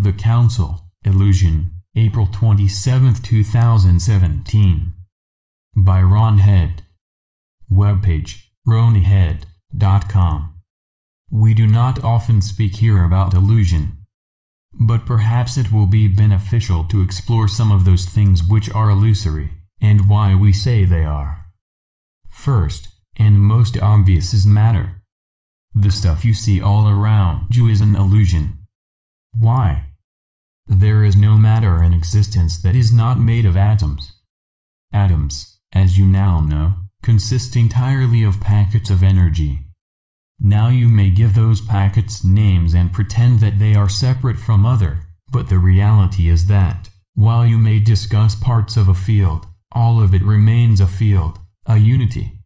The Council, Illusion, April 27, 2017. By Ron Head. Webpage, ronniehead.com. We do not often speak here about illusion, but perhaps it will be beneficial to explore some of those things which are illusory, and why we say they are. First, and most obvious, is matter. The stuff you see all around you is an illusion. Why? There is no matter in existence that is not made of atoms. Atoms, as you now know, consist entirely of packets of energy. Now you may give those packets names and pretend that they are separate from other, but the reality is that, while you may discuss parts of a field, all of it remains a field, a unity.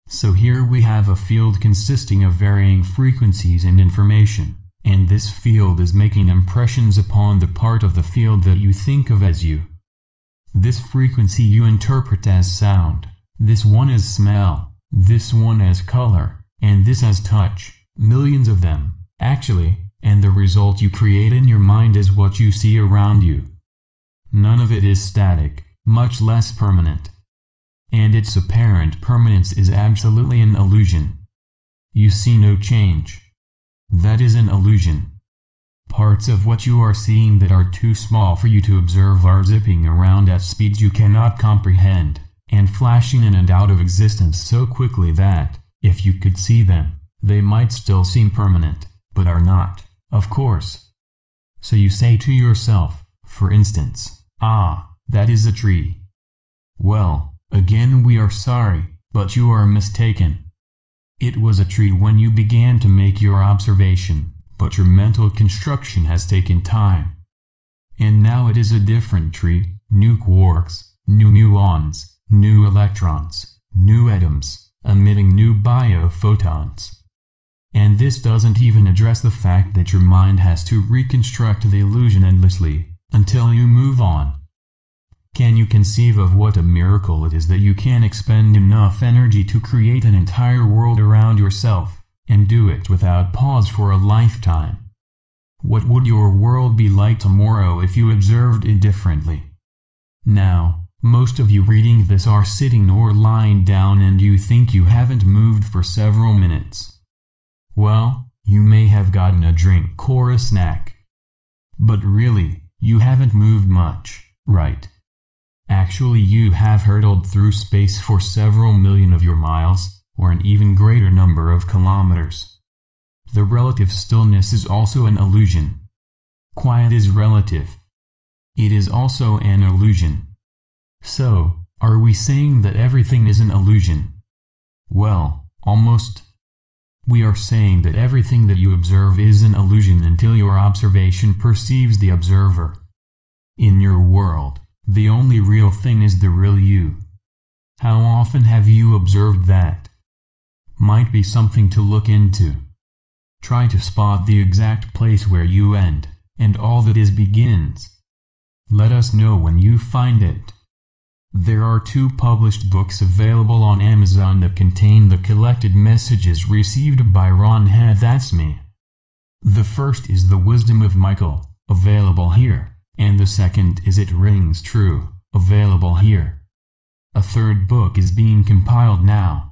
So here we have a field consisting of varying frequencies and information, and this field is making impressions upon the part of the field that you think of as you. This frequency you interpret as sound, this one as smell, this one as color, and this as touch, millions of them, actually, and the result you create in your mind is what you see around you. None of it is static, much less permanent. And its apparent permanence is absolutely an illusion. You see no change. That is an illusion. Parts of what you are seeing that are too small for you to observe are zipping around at speeds you cannot comprehend, and flashing in and out of existence so quickly that, if you could see them, they might still seem permanent, but are not, of course. So you say to yourself, for instance, "Ah, that is a tree." Well, again we are sorry, but you are mistaken. It was a tree when you began to make your observation, but your mental construction has taken time. And now it is a different tree, new quarks, new muons, new electrons, new atoms, emitting new biophotons. And this doesn't even address the fact that your mind has to reconstruct the illusion endlessly, until you move on. Can you conceive of what a miracle it is that you can expend enough energy to create an entire world around yourself, and do it without pause for a lifetime? What would your world be like tomorrow if you observed it differently? Now, most of you reading this are sitting or lying down and you think you haven't moved for several minutes. Well, you may have gotten a drink or a snack. But really, you haven't moved much, right? Actually, you have hurtled through space for several million of your miles, or an even greater number of kilometers. The relative stillness is also an illusion. Quiet is relative. It is also an illusion. So, are we saying that everything is an illusion? Well, almost. We are saying that everything that you observe is an illusion until your observation perceives the observer. In your world, the only real thing is the real you. How often have you observed that? Might be something to look into. Try to spot the exact place where you end, and all that is begins. Let us know when you find it. There are 2 published books available on Amazon that contain the collected messages received by Ron Head, that's me. The first is The Wisdom of Michael, available here. And the second is It Rings True, available here. A third book is being compiled now.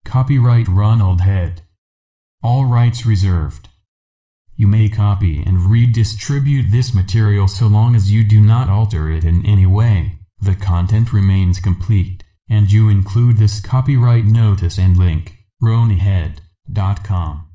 Copyright Ronald Head. All rights reserved. You may copy and redistribute this material so long as you do not alter it in any way. The content remains complete, and you include this copyright notice and link, ronniehead.com.